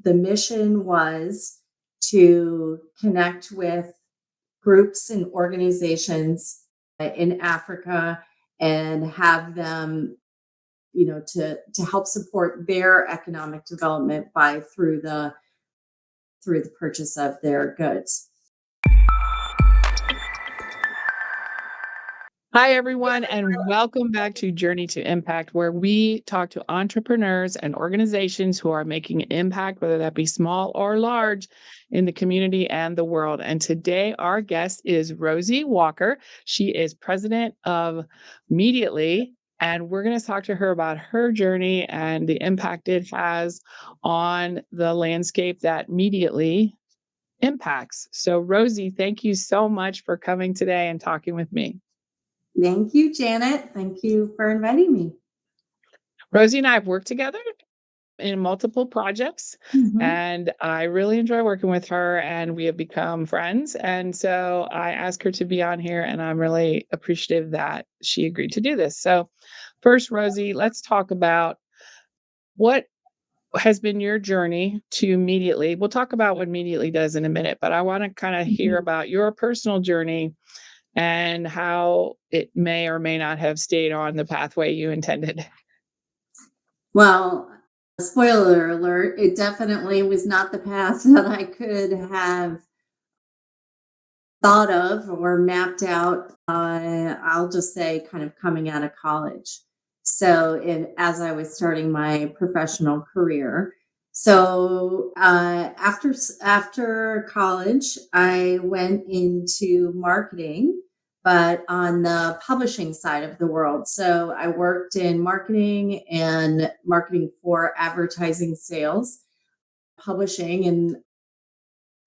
The mission was to connect with groups and organizations in Africa and have them, to help support their economic development by through the purchase of their goods. Hi, everyone, and welcome back to Journey to Impact, where we talk to entrepreneurs and organizations who are making an impact, whether that be small or large, in the community and the world. And today, our guest is Rosie Walker. She is president of Mediately, and we're going to talk to her about her journey and the impact it has on the landscape that Mediately impacts. So, Rosie, thank you so much for coming today and talking with me. Thank you, Janet. Thank you for inviting me. Rosie and I have worked together in multiple projects, Mhm. and I really enjoy working with her, and we have become friends. And so I asked her to be on here, and I'm really appreciative that she agreed to do this. So, first, Rosie, let's talk about what has been your journey to Mediately. We'll talk about what Mediately does in a minute, but I want to kind of hear Mhm. about your personal journey and how it may or may not have stayed on the pathway you intended. Well, spoiler alert, it definitely was not the path that I could have thought of or mapped out. I'll just say, kind of coming out of college. As I was starting my professional career. After college, I went into marketing, but on the publishing side of the world. So I worked in marketing for advertising sales, publishing, and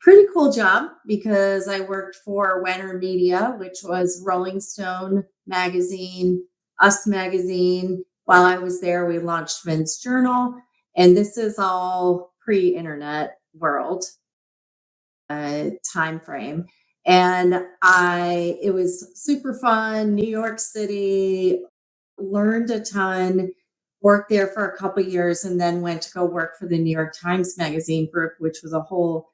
pretty cool job because I worked for Wenner Media, which was Rolling Stone magazine, Us magazine. While I was there, we launched Vince Journal, and this is all pre-internet world time frame. And it was super fun. New York City, learned a ton. Worked there for a couple years, and then went to go work for the New York Times Magazine group, which was a whole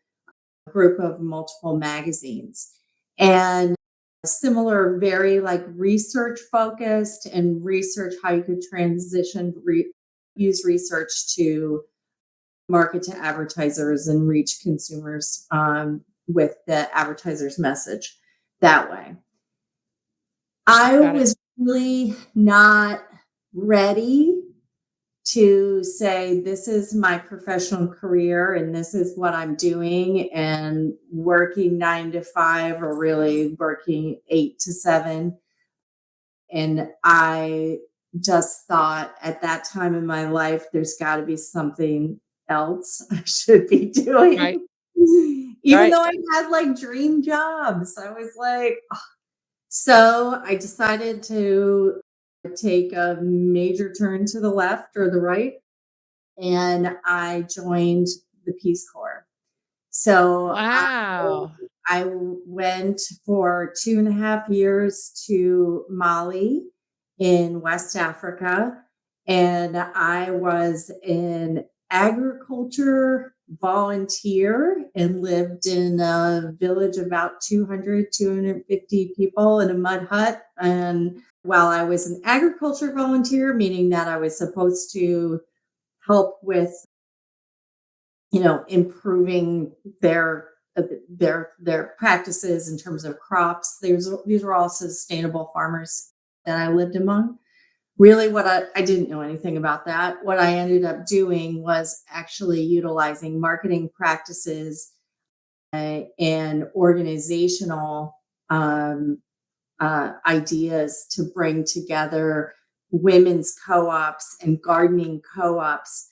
group of multiple magazines. And similar, very like research focused and research how you could use research to market to advertisers and reach consumers with the advertiser's message that way. I Got it. was really not ready to say, this is my professional career and this is what I'm doing, and working 9 to 5 or really working 8 to 7. And I just thought at that time in my life, there's got to be something else I should be Right. doing. Even Right. though I had like dream jobs, I was like, so I decided to take a major turn to the left or the right, and I joined the Peace Corps. So Wow. I went for 2.5 years to Mali in West Africa, and I was an agriculture volunteer and lived in a village of about 250 people in a mud hut. And while I was an agriculture volunteer, meaning that I was supposed to help with, improving their practices in terms of crops. These were all sustainable farmers that I lived among. Really, what I didn't know anything about that. What I ended up doing was actually utilizing marketing practices and organizational ideas to bring together women's co-ops and gardening co-ops,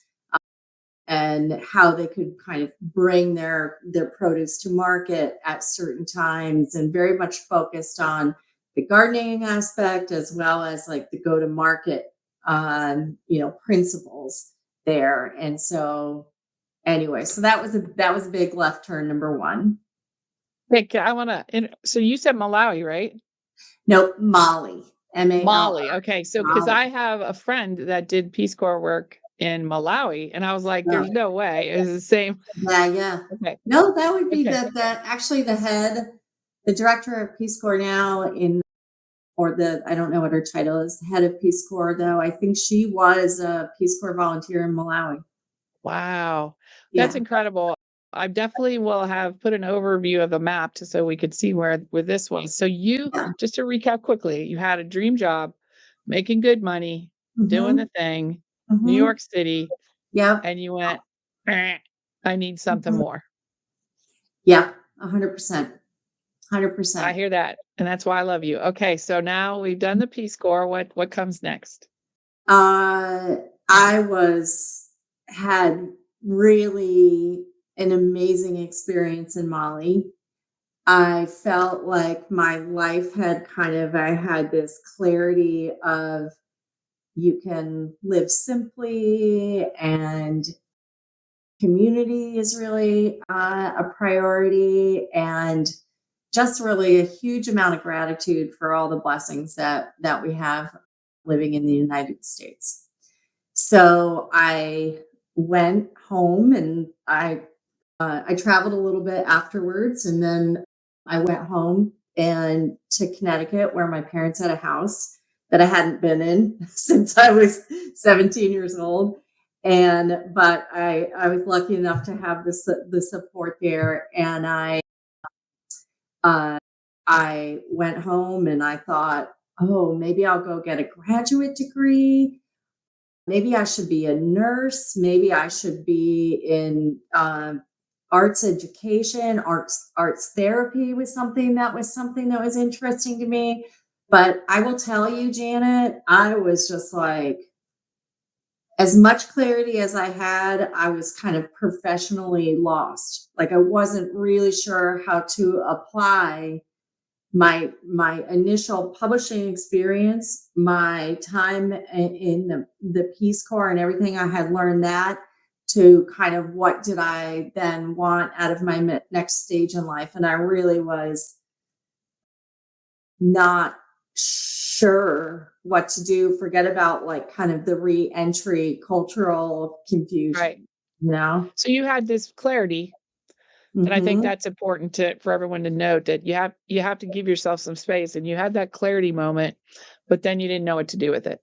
and how they could kind of bring their produce to market at certain times, and very much focused on the gardening aspect as well as like the go to market principles there. And so anyway, so that was a big left turn, number one. Hey, I want to. So you said Malawi, right? No, Molly, MAL, Mali. Okay. So, because Molly. I have a friend that did Peace Corps work in Malawi, and I was like, Oh, "There's no way it's the same." yeah, yeah. Okay, No, that would be okay. the actually the director of Peace Corps now or I don't know what her title is, head of Peace Corps, though. I think she was a Peace Corps volunteer in Malawi. Wow, that's Yeah, incredible. I definitely will have put an overview of the map to so we could see where this was. So you, yeah. just to recap quickly, you had a dream job, making good money, doing Mhm, the thing, New mhm. York City, Yep. and you went, "Eh, I need something Mhm. more." Yeah, 100%, I 100%. hear that, and that's why I love you. Okay, so now we've done the Peace Corps. What comes next? Uh, I had really an amazing experience in Mali. I felt like my life I had this clarity of you can live simply and community is really a priority and just really a huge amount of gratitude for all the blessings that we have living in the United States. So I went home and I traveled a little bit afterwards, and then I went home and to Connecticut, where my parents had a house that I hadn't been in since I was 17 years old. But I was lucky enough to have the support there, and uh, I went home and I thought, oh, maybe I'll go get a graduate degree. Maybe I should be a nurse. Maybe I should be in arts education. Arts therapy was something that was interesting to me. But I will tell you, Janet, I was just like, as much clarity as I had, I was kind of professionally lost. Like I wasn't really sure how to apply my initial publishing experience, my time in the Peace Corps and everything I had learned that to kind of what did I then want out of my next stage in life. And I really was not sure what to do. Forget about like kind of the re-entry cultural Right. confusion, you know? So you had this clarity. And I think Hmm. that's important to for everyone to note that you have to give yourself some space and you had that clarity moment, but then you didn't know what to do with it.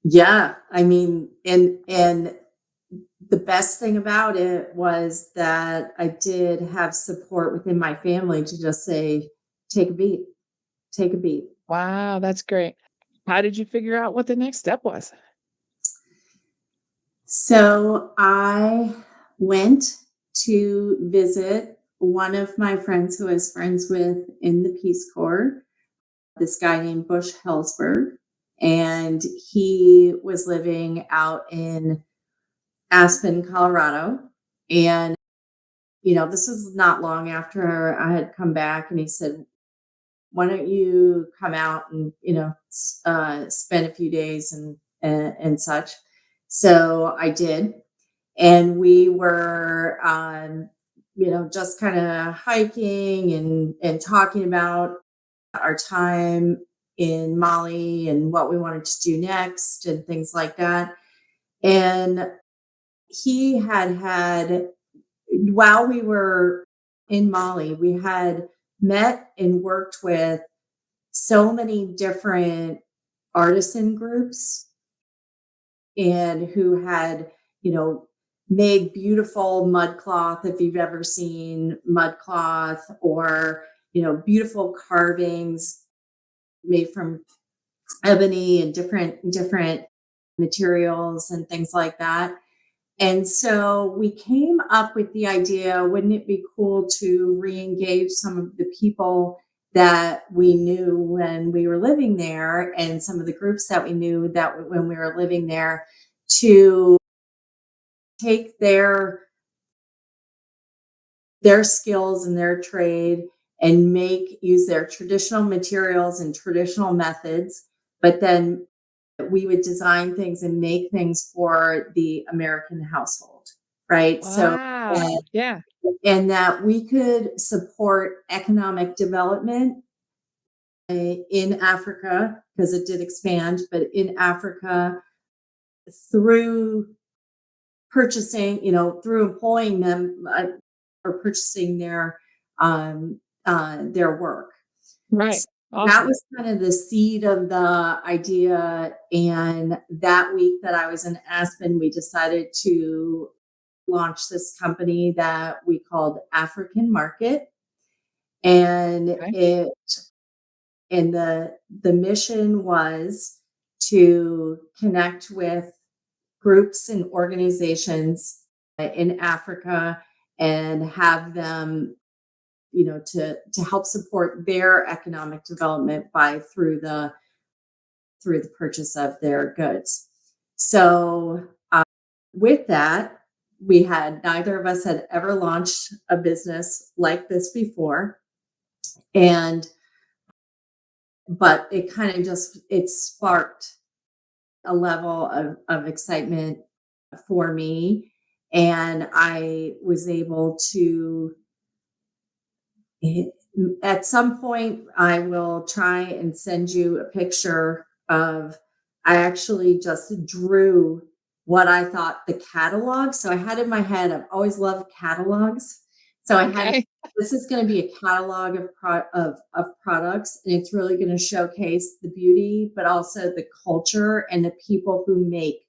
Yeah. I mean, and the best thing about it was that I did have support within my family to just say, take a beat, take a beat. Wow, that's great. How did you figure out what the next step was? So I went to visit one of my friends who I was friends with in the Peace Corps, this guy named Bush Hellsberg. And he was living out in Aspen, Colorado. And, this was not long after I had come back. And he said, why don't you come out and spend a few days and such. So I did, and we were just kind of hiking and talking about our time in Mali and what we wanted to do next and things like that. And he had while we were in Mali, we had met and worked with so many different artisan groups and who had, you know, made beautiful mud cloth, if you've ever seen mud cloth, or, beautiful carvings made from ebony and different materials and things like that. And so we came up with the idea, wouldn't it be cool to re-engage some of the people that we knew when we were living there and some of the groups that we knew that when we were living there to take their skills and their trade and use their traditional materials and traditional methods, but then we would design things and make things for the American household, right? So, Wow. Yeah. and that we could support economic development in Africa because it did expand, but in Africa through purchasing, through employing them, or purchasing their work. Right. So that Awesome. was kind of the seed of the idea. And that week that I was in Aspen, we decided to launch this company that we called African Market. And Okay. the mission was to connect with groups and organizations in Africa and have them, to help support their economic development by through the purchase of their goods. So with that, we had neither of us had ever launched a business like this before, and but it kind of just it sparked a level of excitement for me, and I was able to at some point, I will try and send you a picture of. I actually just drew what I thought the catalog. So I had in my head, I've always loved catalogs. So I had Okay. this is going to be a catalog of products, and it's really going to showcase the beauty, but also the culture and the people who make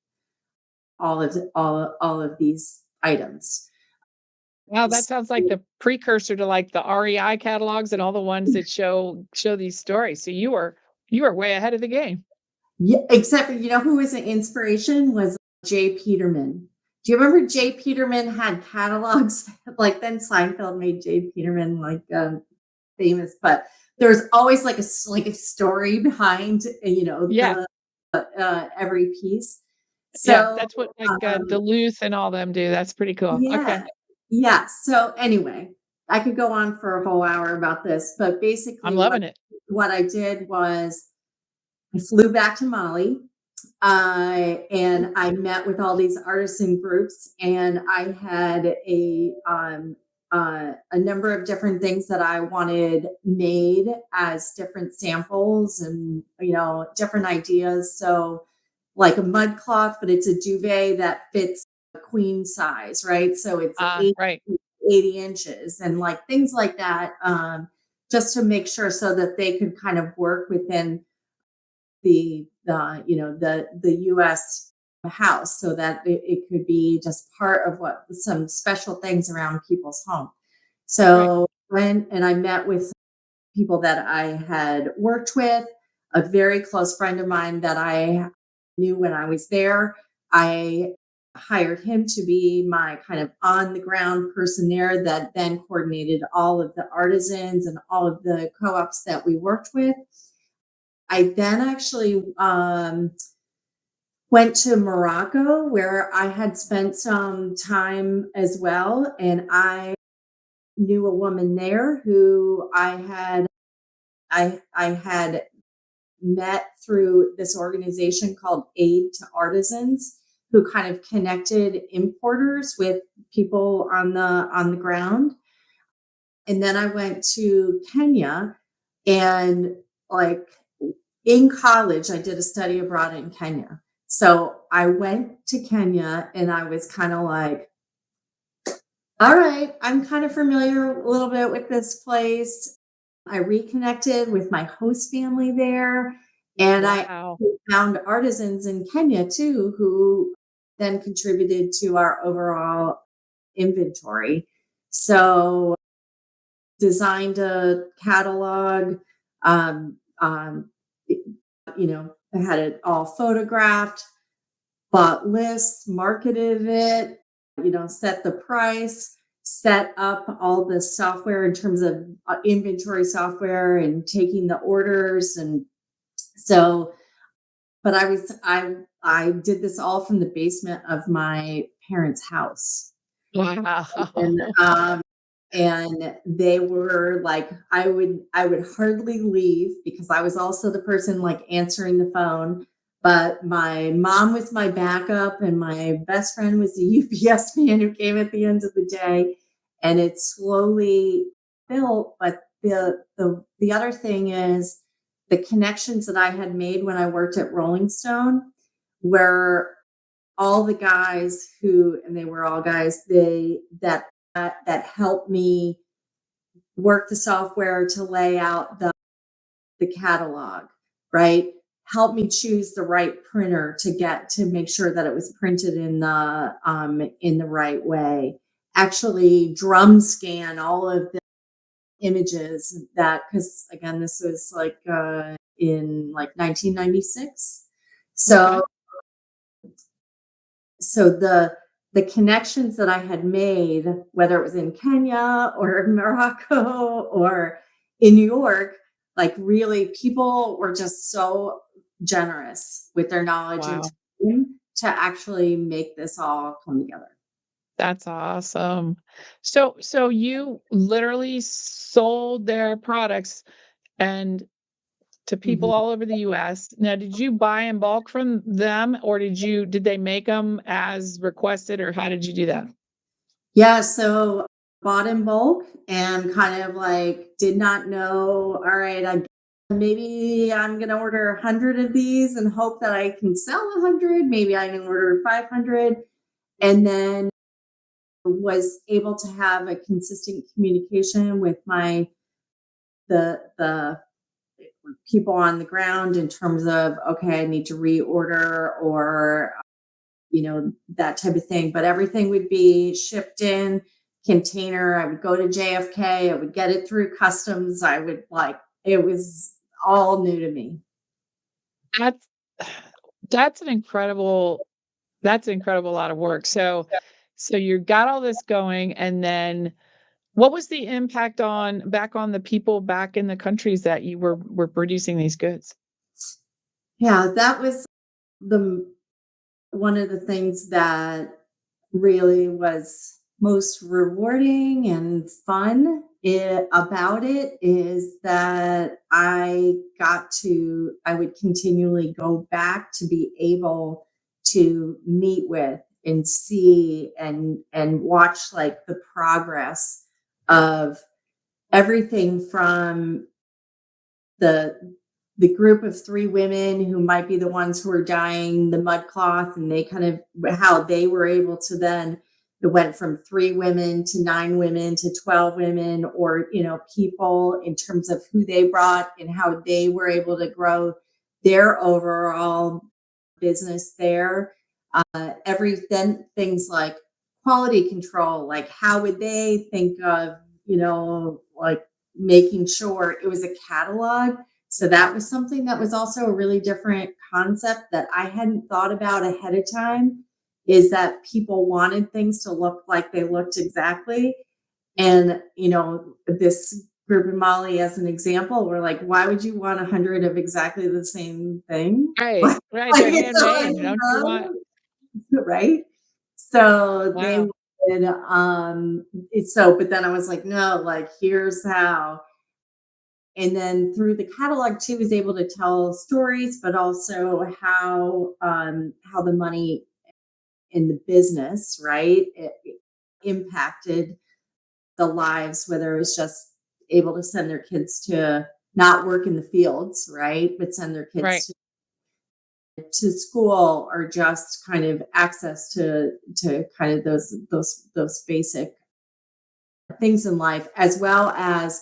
all of these items. Wow, that sounds like the precursor to like the REI catalogs and all the ones that show these stories. So you were way ahead of the game. Yeah, except for who was an inspiration was Jay Peterman. Do you remember Jay Peterman had catalogs? Like then Seinfeld made Jay Peterman famous, but there's always like a story behind Yeah. the every piece. Yeah. So That's what like um, Duluth and all them do. That's pretty cool. Okay. yeah, yeah. So anyway, I could go on for a whole hour about this, but I'm basically loving it. what I did was I flew back to Mali. And I met with all these artisan groups, and I had a number of different things that I wanted made as different samples and different ideas. So, like a mud cloth, but it's a duvet that fits a queen size, right? So it's Right. 80 inches and like things like that, just to make sure so that they could kind of work within the US house, so that it could be just part of what some special things around people's home. Right. So and I met with people that I had worked with, a very close friend of mine that I knew when I was there. I hired him to be my kind of on the ground person there, that then coordinated all of the artisans and all of the co-ops that we worked with. I then actually went to Morocco, where I had spent some time as well. And I knew a woman there who I had met through this organization called Aid to Artisans, who kind of connected importers with people on the ground. And then I went to Kenya, and like in college, I did a study abroad in Kenya. So I went to Kenya and I was kind of like, all right, I'm kind of familiar a little bit with this place. I reconnected with my host family there, and I Wow. found artisans in Kenya too who then contributed to our overall inventory. So designed a catalog, um, um, I had it all photographed, bought lists, marketed it, set the price, set up all the software in terms of inventory software and taking the orders. And so, but I did this all from the basement of my parents' house. And Wow. and they were like, I would hardly leave because I was also the person like answering the phone, but my mom was my backup and my best friend was the UPS man who came at the end of the day, and it slowly built. But the other thing is the connections that I had made when I worked at Rolling Stone were all the guys who, and they were all guys, they that helped me work the software to lay out the catalog, right? Help me choose the right printer to get to make sure that it was printed in the right way. Actually, drum scan all of the images that, because again, this was like in like 1996. Okay. So the connections that I had made, whether it was in Kenya or Morocco or in New York, like really people were just so generous with their knowledge and Wow. time to actually make this all come together. That's awesome. So you literally sold their products and to people Mhm. all over the US. Now, did you buy in bulk from them or did they make them as requested or how did you do that? Yeah, so bought in bulk and kind of like did not know, all right, maybe I'm going to order 100 of these and hope that I can sell 100. Maybe I can order 500. And then was able to have a consistent communication with the people on the ground in terms of, okay, I need to reorder or that type of thing. But everything would be shipped in container. I would go to JFK. I would get it through customs. I would it was all new to me. That's that's an incredible lot of work. So you got all this going and then what was the impact on the people back in the countries that you were producing these goods? Yeah, that was the one of the things that really was most rewarding and fun about it is that I would continually go back to be able to meet with and see and watch like the progress of everything from the the group of three women who might be the ones who are dyeing the mud cloth and they kind of how they were able to then it went from three women to nine women to 12 women or people in terms of who they brought and how they were able to grow their overall business there. Every then things like quality control, like how would they think of like making sure it was a catalog. So that was something that was also a really different concept that I hadn't thought about ahead of time, is that people wanted things to look like they looked exactly. And, this group in Mali, as an example, we're like, why would you want 100 of exactly the same thing? Right, Like, right, they're it's like, handmade, don't you want right? So they wow, would, but then I was like, no, like, here's how. And then through the catalog too, was able to tell stories, but also how the money in the business, right, it impacted the lives, whether it was just able to send their kids to not work in the fields, right, but send their right. kids to school or just kind of access to kind of those basic things in life, as well as,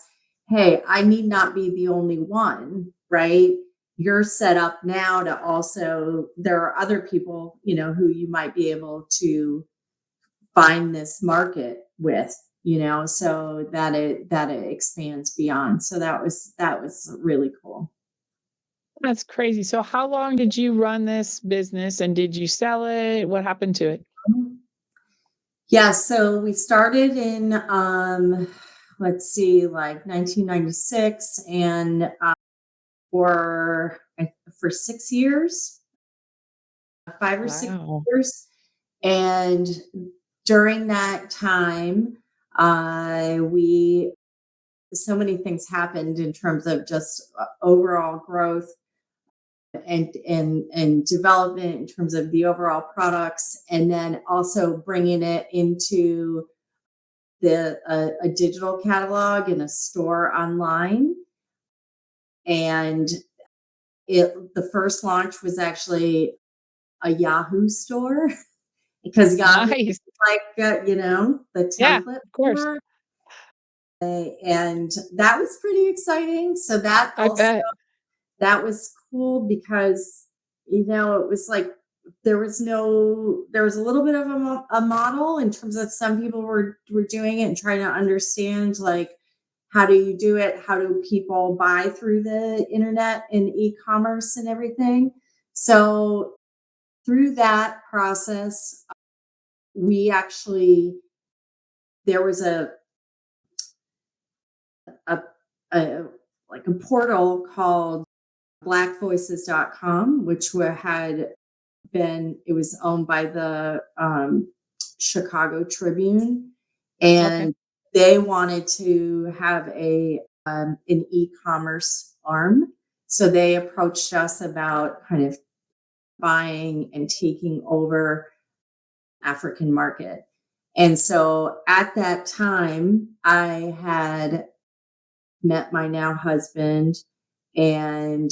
hey, I need not be the only one, right? You're set up now to also, there are other people, who you might be able to find this market with, so that it expands beyond. So that was really cool. That's crazy. So how long did you run this business and did you sell it? What happened to it? Yeah, so we started in let's see, like 1996, and for for 6 years, 5 or 6 Wow. years, and during that time, we so many things happened in terms of just overall growth and development in terms of the overall products, and then also bringing it into a digital catalog and a store online. And the first launch was actually a Yahoo store because Yahoo Nice. the Yeah, template of course. for and that was pretty exciting. So I bet. that was cool because it was like there was a little bit of a model in terms of some people were doing it and trying to understand like how do you do it, how do people buy through the internet and e-commerce and everything. So through that process we actually there was a, a like a portal called blackvoices.com, which had it was owned by the Chicago Tribune. Okay. And they wanted to have an e-commerce arm. So they approached us about kind of buying and taking over African market. And so at that time, I had met my now husband and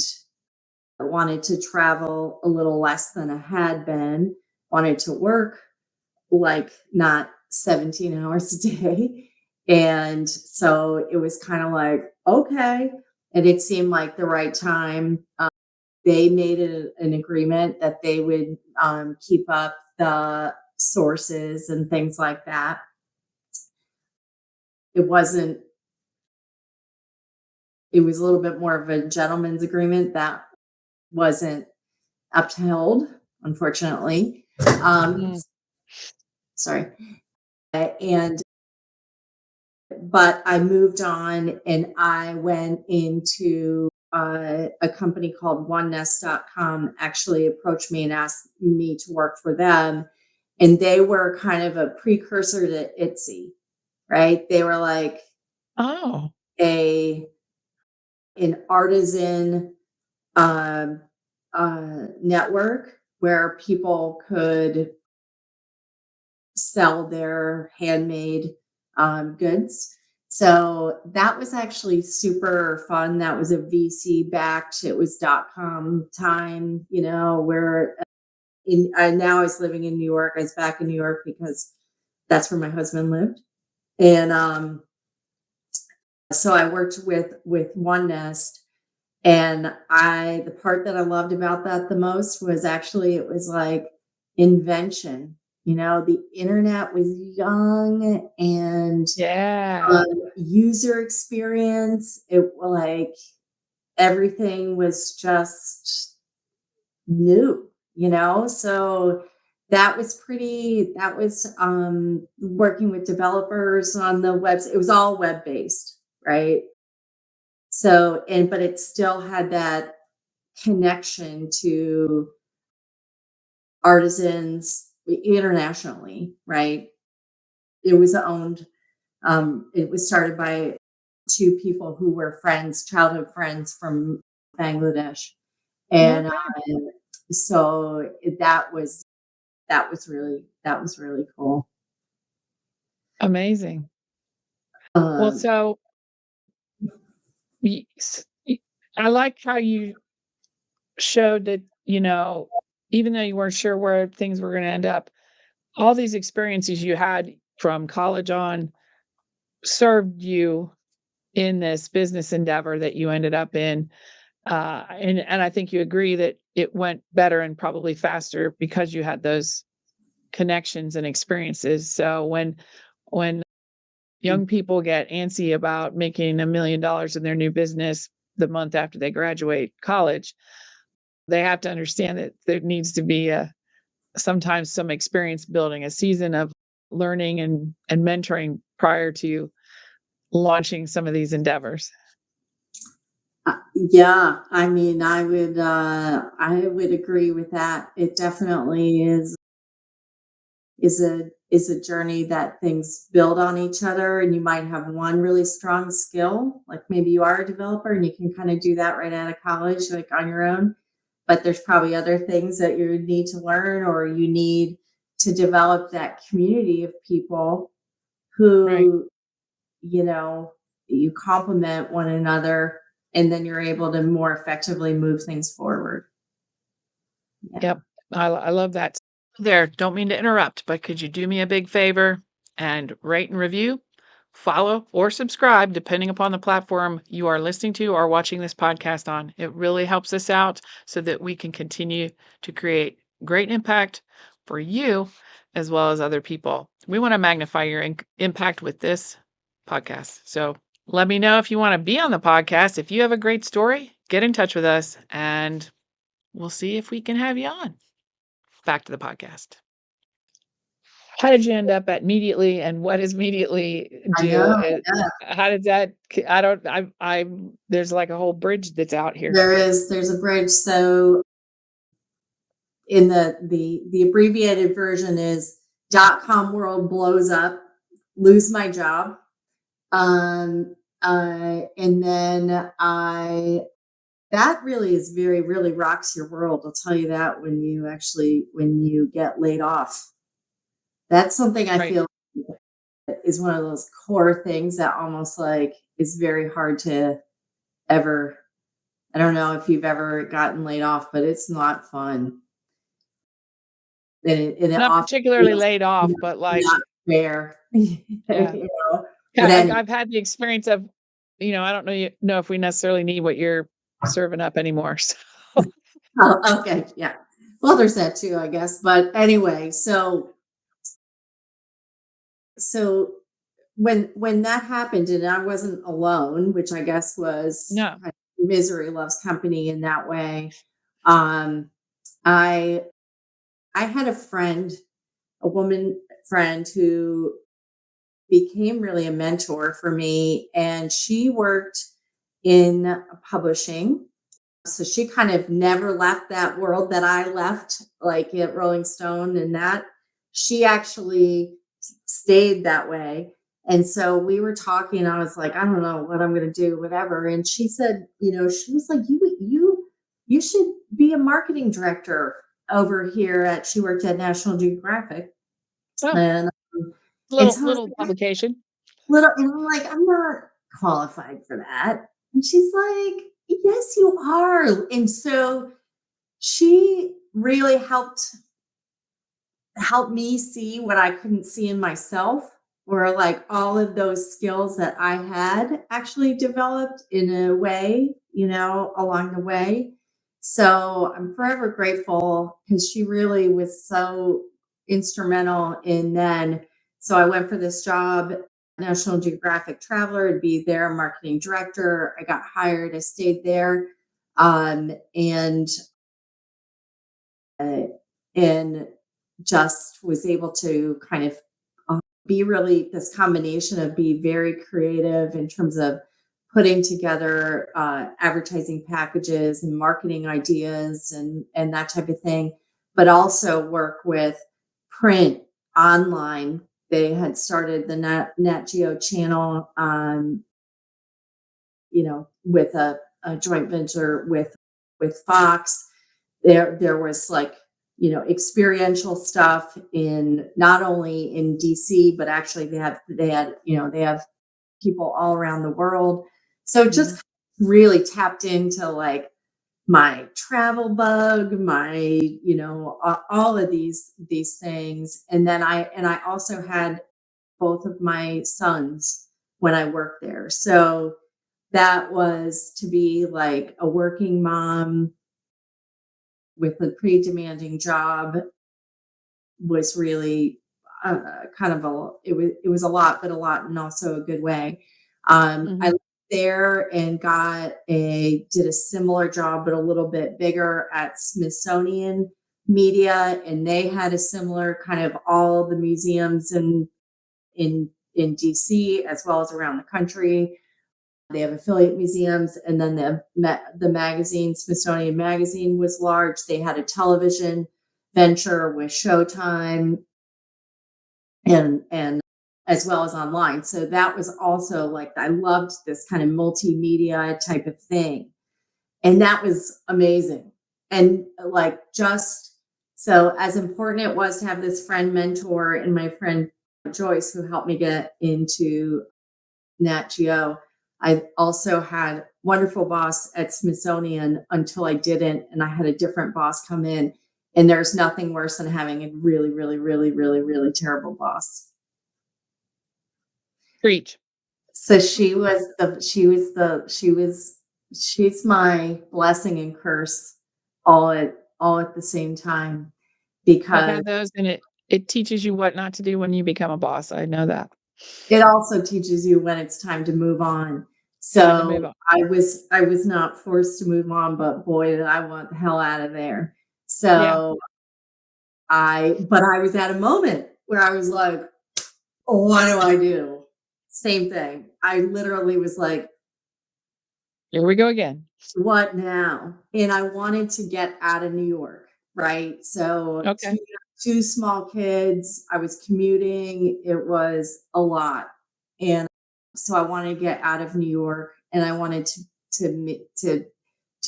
I wanted to travel a little less than I had been, wanted to work like not 17 hours a day. And so it was kind of like, okay. And it seemed like the right time. They made an agreement that they would keep up the sources and things like that. It wasn't, it was a little bit more of a gentleman's agreement that wasn't upheld, unfortunately. Mm. Sorry. And but I moved on and I went into a company called onenest.com actually approached me and asked me to work for them. And they were kind of a precursor to Etsy, right? They were like Oh, a an artisan um, network where people could sell their handmade goods. So that was actually super fun. That was a VC backed. It was .com time, where now I was living in New York. I was back in New York because that's where my husband lived. And so I worked with One Nest. And the part that I loved about that the most was actually it was like invention. The internet was young and yeah. user experience. It like everything was just new, So that was working with developers on the website. It was all web based, right? So, but it still had that connection to artisans internationally, right? It was it was started by two people who were friends, childhood friends from Bangladesh. And Okay. so that was really cool. Amazing. Well, Um, so y- s- y- I like how you showed that, even though you weren't sure where things were going to end up, all these experiences you had from college on served you in this business endeavor that you ended up in. And I think you agree that it went better and probably faster because you had those connections and experiences. So when young people get antsy about making $1 million in their new business the month after they graduate college, they have to understand that there needs to be sometimes some experience building, a season of learning and mentoring prior to launching some of these endeavors. yeah, I mean, I would agree with that. It definitely is a journey that things build on each other, and you might have one really strong skill, like maybe you are a developer and you can kind of do that right out of college, like on your own. But there's probably other things that you need to learn, or you need to develop that community of people Right. who you complement one another, and then you're able to more effectively move things forward. Yeah. Yep. I love that. There, don't mean to interrupt, but could you do me a big favor and rate and review, follow, or subscribe, depending upon the platform you are listening to or watching this podcast on? It really helps us out so that we can continue to create great impact for you as well as other people. We want to magnify your impact with this podcast. So let me know if you want to be on the podcast. If you have a great story, get in touch with us and we'll see if we can have you on. Back to the podcast. How did you end up at Mediately, and what does Mediately I do? know. Yeah. How did that? I don't. I. There's like a whole bridge that's out here. There's a bridge. So in the abbreviated version is .com world blows up, lose my job. And then that really is really rocks your world. I'll tell you that when you get laid off. That's something I Right. feel is one of those core things that almost like is very hard to ever. I don't know if you've ever gotten laid off, but it's not fun. And it Not often particularly feels laid off, not, but like, not fair. yeah, You know? But yeah. then, I've had the experience of, I don't know if we necessarily need what you're serving up anymore. So oh, okay, yeah. Well, there's that too, I guess. But anyway, so when that happened and I wasn't alone, which I guess was no. kind of misery loves company in that way. Um, I I had a friend, a woman friend who became really a mentor for me, and she worked in publishing. So she kind of never left that world that I left, like at Rolling Stone and that. She actually stayed that way. And so we were talking, I was like, I don't know what I'm gonna do, whatever. And she said, she was like, you should be a marketing director over here at she worked at National Geographic. Oh, And little so I was little like, publication. little, and I'm like, I'm not qualified for that. And she's like, yes, you are. And so she really helped me see what I couldn't see in myself, where like all of those skills that I had actually developed in a way, along the way. So I'm forever grateful because she really was so instrumental in then. So I went for this job, National Geographic Traveler, to be their marketing director. I got hired, I stayed there. And uh, and just was able to kind of be really this combination of be very creative in terms of putting together advertising packages and marketing ideas and that type of thing, but also work with print online. They had started the Nat Geo channel, with a joint venture with Fox. There was like experiential stuff in not only in DC, but actually they have people all around the world. So it Mhm. just really tapped into like my travel bug, my all of these things. And then I also had both of my sons when I worked there. So that was to be like a working mom with a pretty demanding job was really kind of it was a lot, but a lot in also a good way. I Mhm. lived there and did a similar job, but a little bit bigger at Smithsonian Media, and they had a similar kind of all the museums in DC as well as around the country. They have affiliate museums, and then the magazine, Smithsonian Magazine, was large. They had a television venture with Showtime and as well as online. So that was also like I loved this kind of multimedia type of thing. And that was amazing. And like just so as important it was to have this friend mentor and my friend Joyce who helped me get into Nat Geo. I also had wonderful boss at Smithsonian until I didn't, and I had a different boss come in. And there's nothing worse than having a really, really, really, really, really terrible boss. Preach. So she's my blessing and curse all at the same time I've because had those, and it teaches you what not to do when you become a boss. I know that. it also teaches you when it's time to move on. Time to move So on. I was not forced to move on, but boy, did I want the hell out of there. Yeah. So but I was at a moment where I was like, oh, what do I do? Same thing. I literally was like, Here we go again. what now? And I wanted to get out of New York, right? So Okay. two small kids, I was commuting, it was a lot. And so I wanted to get out of New York and I wanted to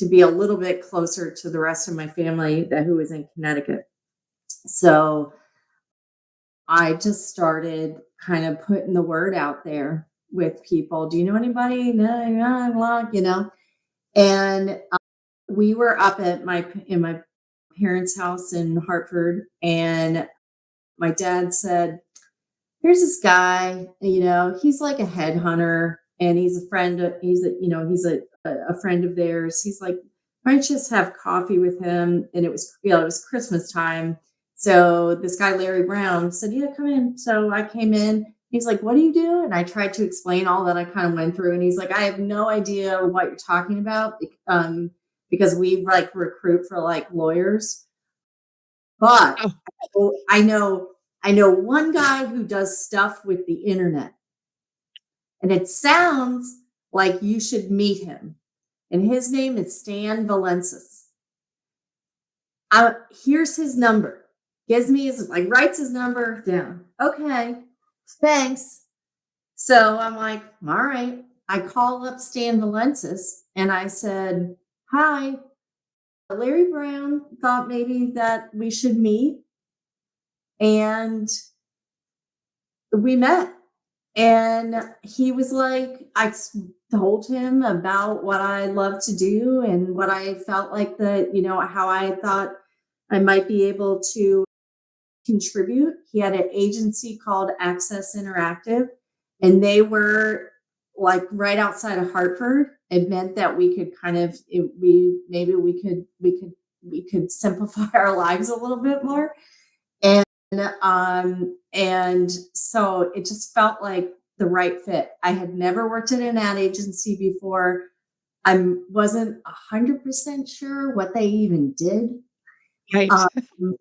be a little bit closer to the rest of my family who was in Connecticut. So I just started kind of putting the word out there with people. Do you know anybody? No, no, no, you know. And we were up at my parents' house in Hartford, and my dad said, "There's this guy. You know, he's like a headhunter, and he's a friend. He's a friend of theirs. He's like, why don't you just have coffee with him?" And it was Christmas time. So this guy Larry Brown said, "Yeah, come in." So I came in. He's like, "What do you do?" And I tried to explain all that I kind of went through. And he's like, "I have no idea what you're talking about, because we like recruit for like lawyers, but Oh, I know one guy who does stuff with the internet, and it sounds like you should meet him. And his name is Stan Valensis. Here's his number." Gives me his like writes his number down. Okay, thanks. So I'm like, all right. I call up Stan Valensis and I said, "Hi, Larry Brown thought maybe that we should meet." And we met. And he was like, told him about what I love to do and what I felt like how I thought I might be able to contribute. He had an agency called Access Interactive, and they were like right outside of Hartford. It meant that we could kind of, we could simplify our lives a little bit more. And and so it just felt like the right fit. I had never worked at an ad agency before. I wasn't 100% sure what they even did. right. Um,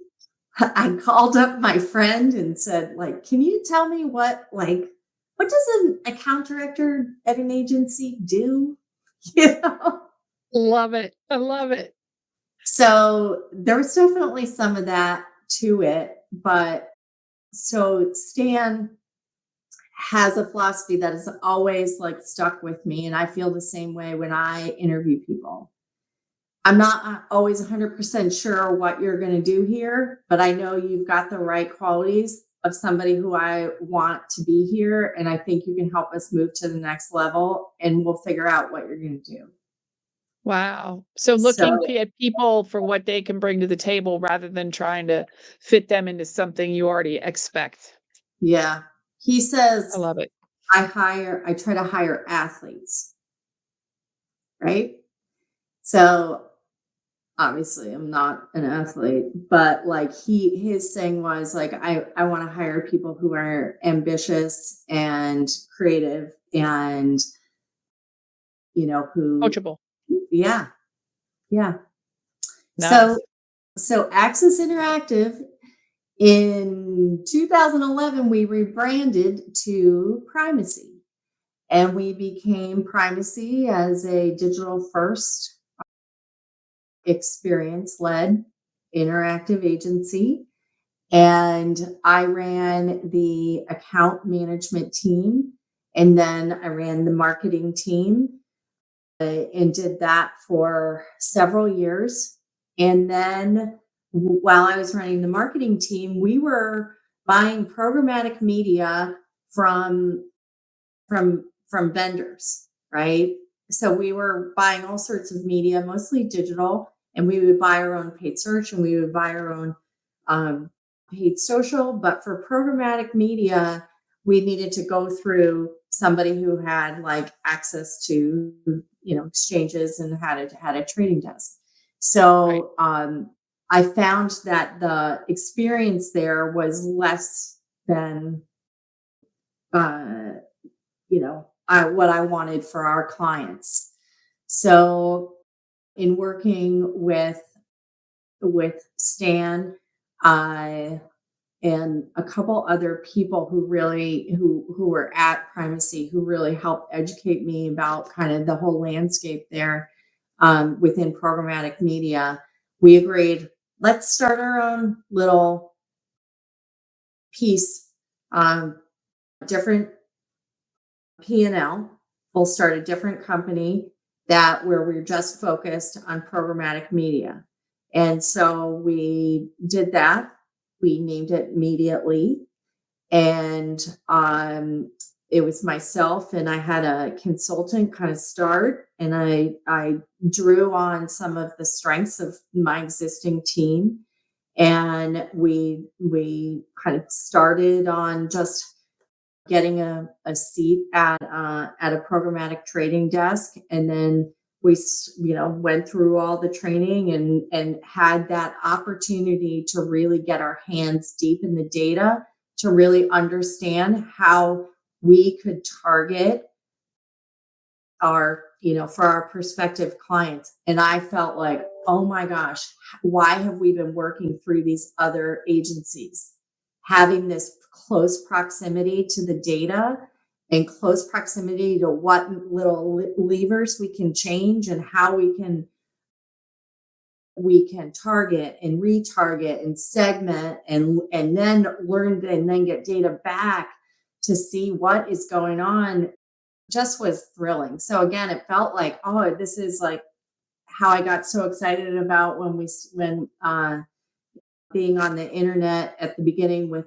I called up my friend and said, like, "Can you tell me what does an account director at an agency do?" You know? Love it. I love it. So there was definitely some of that to it, but so Stan has a philosophy that has always like stuck with me, and I feel the same way when I interview people. I'm not always 100% sure what you're going to do here, but I know you've got the right qualities of somebody who I want to be here, and I think you can help us move to the next level, and we'll figure out what you're going to do. Wow. So So looking at people for what they can bring to the table rather than trying to fit them into something you already expect. yeah, he I says love it. I try to hire athletes, right? So obviously I'm not an athlete, but like his thing was like, I want to hire people who are ambitious and creative and, who, Coachable. yeah, yeah. So, Nice. so Access Interactive in 2011, we rebranded to Primacy, and we became Primacy as a digital first experience led interactive agency. And I ran the account management team, and then I ran the marketing team, and did that for several years. And then while I was running the marketing team, we were buying programmatic media from from vendors, right? So we were buying all sorts of media, mostly digital, and we would buy our own paid search and we would buy our own um, paid social. But for programmatic media, we needed to go through somebody who had like access to, exchanges and had a trading desk. Right. So I found that the experience there was less than uh, what I wanted for our clients. So in working with Stan, I and a couple other people who were at Primacy who really helped educate me about kind of the whole landscape there within programmatic media. We agreed, let's start our own little piece, different P&L. We'll start a different company that where we're just focused on programmatic media. And so we did that. We named it immediately. And it was myself and I had a consultant kind of start and I drew on some of the strengths of my existing team and we kind of started on just getting a seat at a programmatic trading desk and then we went through all the training and had that opportunity to really get our hands deep in the data to really understand how we could target our for our prospective clients. And I felt like, oh my gosh, why have we been working through these other agencies having this close proximity to the data and close proximity to what little levers we can change and how we can target and retarget and segment and then learn and then get data back to see what is going on just was thrilling. So again, it felt like, oh, this is like how I got so excited about when being on the internet at the beginning with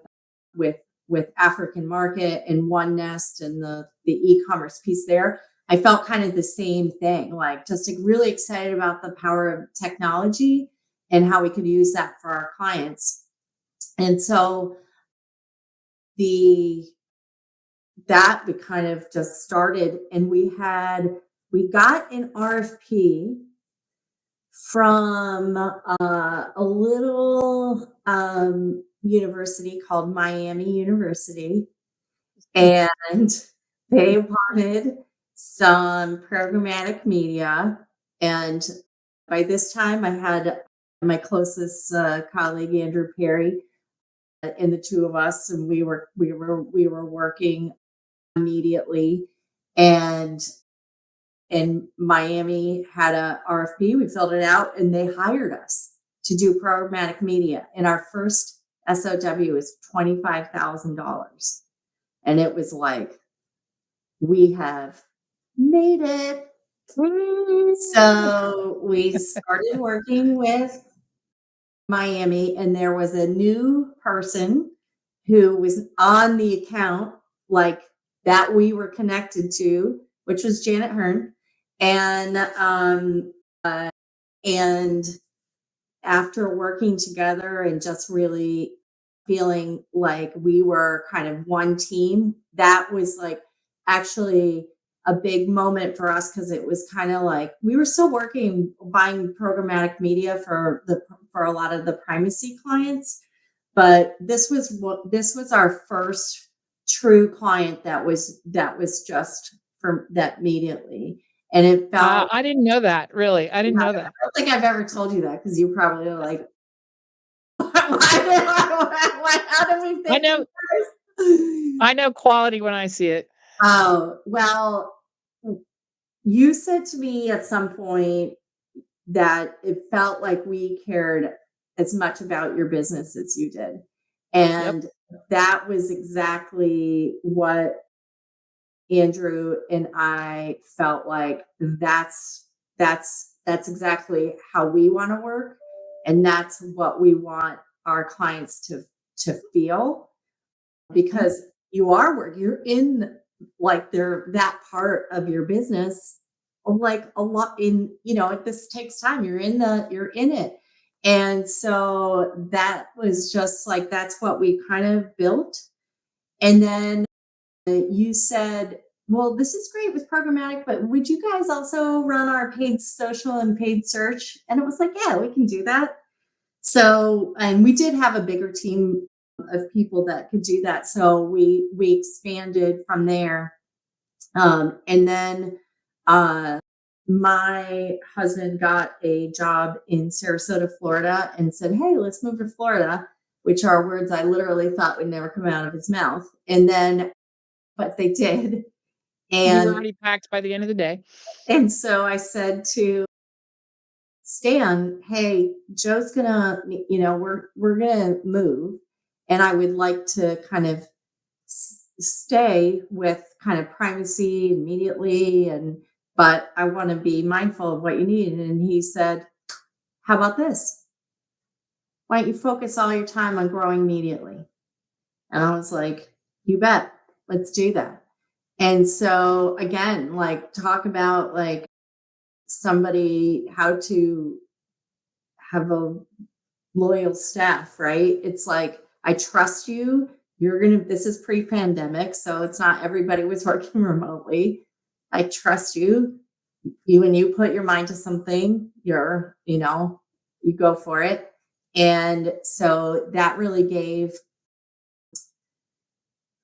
with African Market and One Nest and the e-commerce piece there. I felt kind of the same thing, like just really excited about the power of technology and how we could use that for our clients. And so the that we kind of just started and we got an RFP from a little university called Miami University, and they wanted some programmatic media. And by this time, I had my closest colleague, Andrew Perry, and the two of us, and we were working immediately. And Miami had a RFP. We filled it out, and they hired us to do programmatic media. And our first SOW was $25,000, and it was like we have made it. So we started working with Miami, and there was a new person who was on the account, like that we were connected to, which was Janet Hearn. And and after working together and just really feeling like we were kind of one team, that was like actually a big moment for us because it was kind of like we were still working buying programmatic media for a lot of the Primacy clients, but this was our first true client that was just for that immediately, and it felt. I didn't know that, really. I didn't I know that. don't think I've ever told you that because you probably are like, how did we I pick you know first? I know quality when I see it. Oh, well, you said to me at some point that it felt like we cared as much about your business as you did. Yep. And that was exactly what Andrew and I felt like that's exactly how we want to work, and that's what we want our clients to feel Mhm. because you're in like they're that part of your business like a lot in, this takes time. You're in it. And so that was just like, that's what we kind of built. And then you said, well, this is great with programmatic, but would you guys also run our paid social and paid search? And it was like, yeah, we can do that. So, and we did have a bigger team of people that could do that. So we expanded from there. And then my husband got a job in Sarasota, Florida, and said, "Hey, let's move to Florida," which are words I literally thought would never come out of his mouth. And then, but they did. You were And already packed by the end of the day. and so I said to Stan, "Hey, Joe's gonna, we're gonna move, and I would like to kind of stay with kind of primacy immediately, but I want to be mindful of what you need." And he said, "How about this? Why don't you focus all your time on growing immediately?" And I was like, "You bet. Let's do that." And so again, like talk about like somebody how to have a loyal staff, right? It's like, I trust you. This is pre pandemic, so it's not everybody was working remotely. I trust you. When you put your mind to something, you go for it. And so that really gave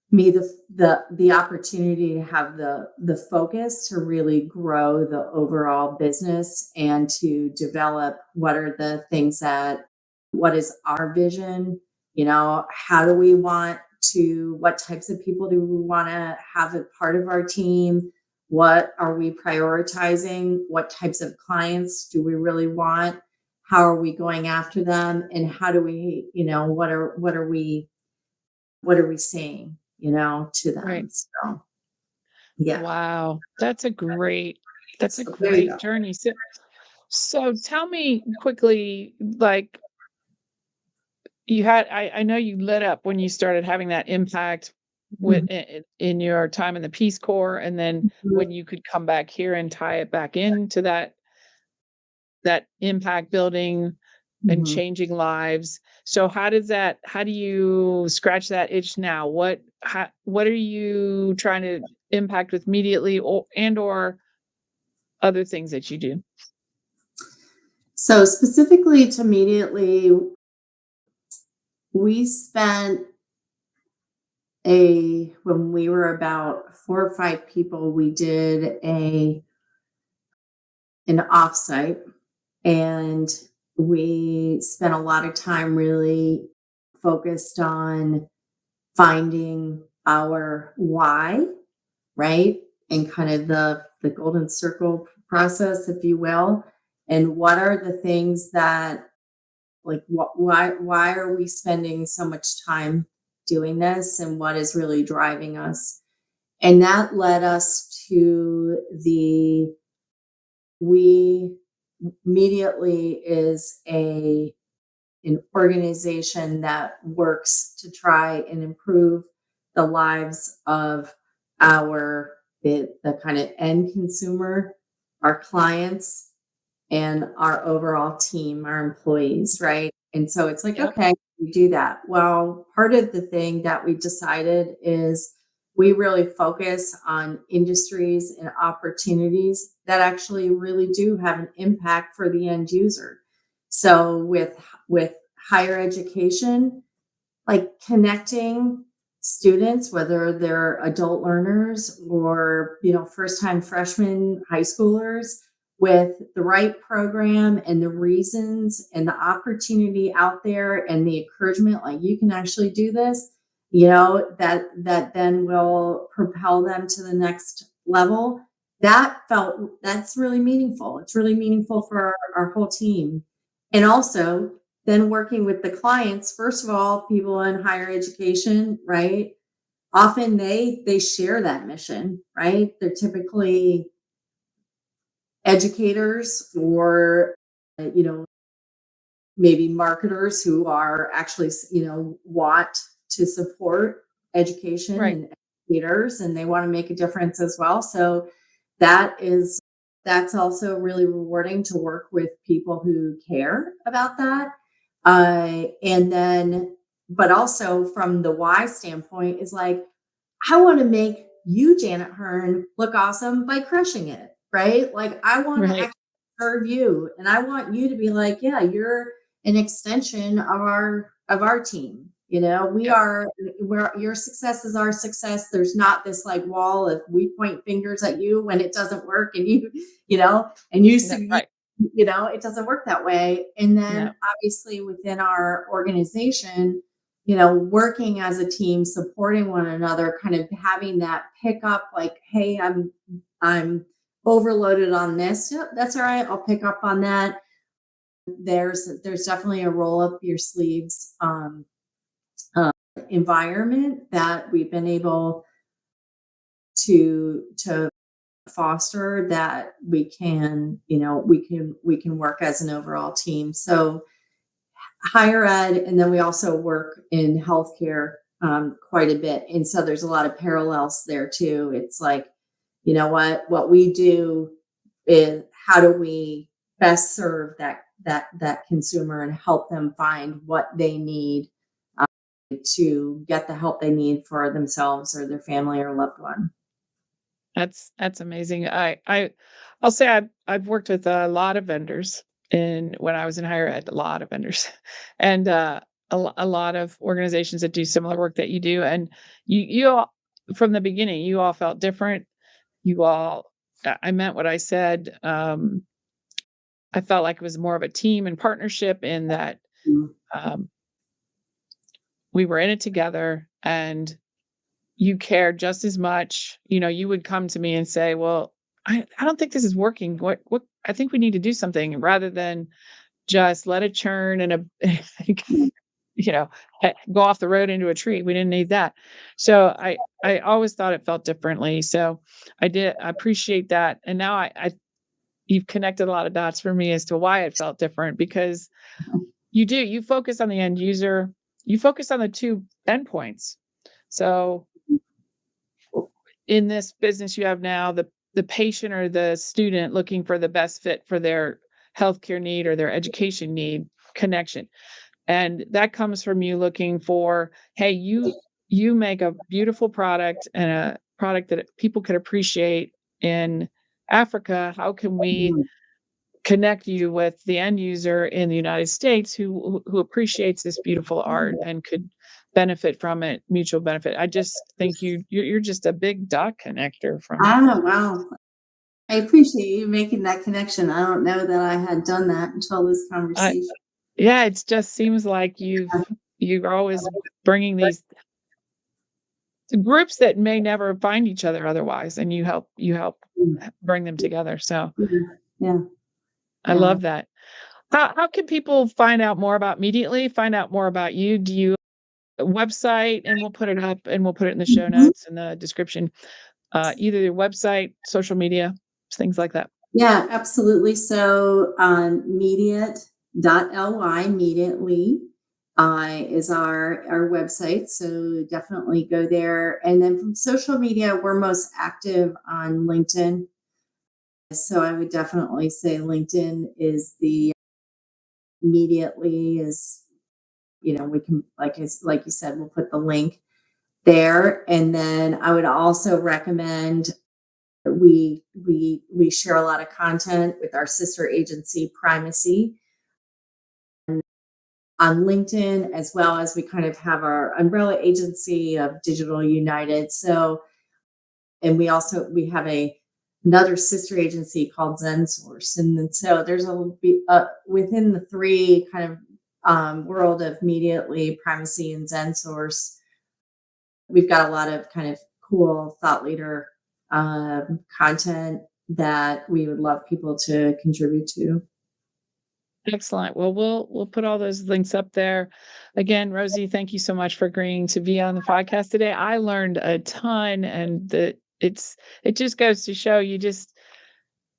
me the opportunity to have the focus to really grow the overall business and to develop what are the things that what is our vision, how do we want to what types of people do we want to have a part of our team, what are we prioritizing, what types of clients do we really want, how are we going after them, and how do we, what are we saying, to Right. them? So yeah. Wow. That's a So there you great go. journey. So tell me quickly, like I know you lit up when you started having that impact with Mhm. in your time in the Peace Corps, and then when you could come back here and tie it back into that impact building and Mhm. changing lives. So how do you scratch that itch now? What are you trying to impact with immediately, or other things that you do? So specifically to immediately, we spent when we were about 4 or 5 people, we did an offsite, and we spent a lot of time really focused on finding our why, right? And kind of the golden circle process, if you will. And what are the things that like why are we spending so much time doing this, and what is really driving us? And that led us to the we immediately is an organization that works to try and improve the lives of the kind of end consumer, our clients, and our overall team, our employees, right? And so it's like, Yep. okay, we do that. Well, part of the thing that we decided is we really focus on industries and opportunities that actually really do have an impact for the end user. So with higher education, like connecting students, whether they're adult learners or first time freshmen high schoolers, with the right program and the reasons and the opportunity out there and the encouragement, like you can actually do this, that then will propel them to the next level. That's really meaningful. It's really meaningful for our whole team. And also then working with the clients, first of all, people in higher education, right? Often they share that mission, right? They're typically educators or maybe marketers who are actually want to support education Right. and educators, and they want to make a difference as well. So that is that's also really rewarding to work with people who care about that. And then, but also from the why standpoint, is like, I want to make you, Janet Hearn, look awesome by crushing it, right? Like, I want to Right. actually serve you, and I want you to be like, yeah, you're an extension of our team. You know, we Yep. are where your success is our success. There's not this like wall of we point fingers at you when it doesn't work, and you know, and No, right. you know, it doesn't work that way. And then No. obviously within our organization, you know, working as a team, supporting one another, kind of having that pick up like, hey, I'm overloaded on this. Yep, that's all right. I'll pick up on that. There's definitely a roll up your sleeves uh, environment that we've been able to foster, that we can, you know, we can work as an overall team. So higher ed, and then we also work in healthcare quite a bit, and so there's a lot of parallels there too. It's like, you know what we do is, how do we best serve that consumer and help them find what they need to get the help they need for themselves or their family or loved one. That's amazing. I'll say I've worked with a lot of vendors in when I was in higher ed, a lot of vendors, and a lot of organizations that do similar work that you do. And you all from the beginning, you all felt different. You all, I meant what I said. I felt like it was more of a team and partnership in that Mm. um, we were in it together, and you cared just as much. You know, you would come to me and say, "Well, I don't think this is working. What I think we need to do something," rather than just let it churn and Mm. you know, go off the road into a tree. We didn't need that. So I always thought it felt differently. So I appreciate that. And now I you've connected a lot of dots for me as to why it felt different, because you focus on the end user, you focus on the two endpoints. So in this business you have now, the patient or the student looking for the best fit for their healthcare need or their education need connection. And that comes from you looking for, hey, you make a beautiful product and a product that people could appreciate in Africa. How can we Mm. connect you with the end user in the United States who appreciates this beautiful art and could benefit from it, mutual benefit. I just think you're just a big dot connector from Oh, wow. I appreciate you making that connection. I don't know that I had done that until this I conversation. yeah, it just seems like you're always bringing these groups that may never find each other otherwise, and you help Mm. bring them together. So Yeah, yeah, I yeah. love that. How can people find out more about Mediately, find out more about you? Do you website, and we'll put it up and we'll put it in the show Mhm. notes and the description. Either your website, social media, things like that. Yeah, absolutely. So, mediate.ly, immediately, is our website. So definitely go there. And then from social media, we're most active on LinkedIn. So I would definitely say LinkedIn is the immediately is, you know, we can, like you said, we'll put the link there. And then I would also recommend, we share a lot of content with our sister agency Primacy on LinkedIn, as well as we kind of have our umbrella agency of Digital United. So, and we have another sister agency called Zen Source, and then, so there's within the three kind of world of Immediately, Primacy, and Zen Source, we've got a lot of kind of cool thought leader content that we would love people to contribute to. Excellent. Well, we'll put all those links up there. Again, Rosie, thank you so much for agreeing to be on the podcast today. I learned a ton, and it just goes to show you just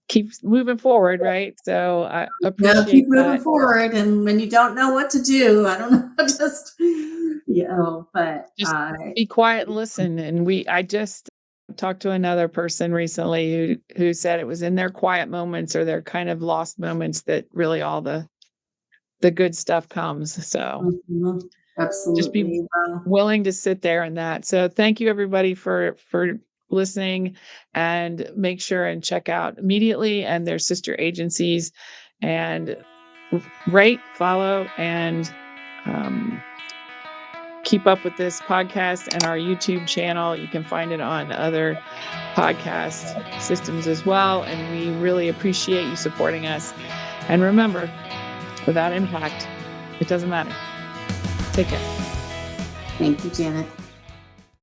keep moving forward, right? So I No, keep appreciate moving that. forward. And when you don't know what to do, I don't know, just, you know, but Just be quiet and listen. And I just talked to another person recently who said it was in their quiet moments or their kind of lost moments that really all the good stuff comes. So Mhm. just be Absolutely. Wow. willing to sit there in that. So thank you everybody for listening, and make sure and check out Immediately and their sister agencies, and rate, follow, and um, keep up with this podcast and our YouTube channel. You can find it on other podcast systems as well. And we really appreciate you supporting us. And remember, without impact, it doesn't matter. Take care. Thank you, Janet.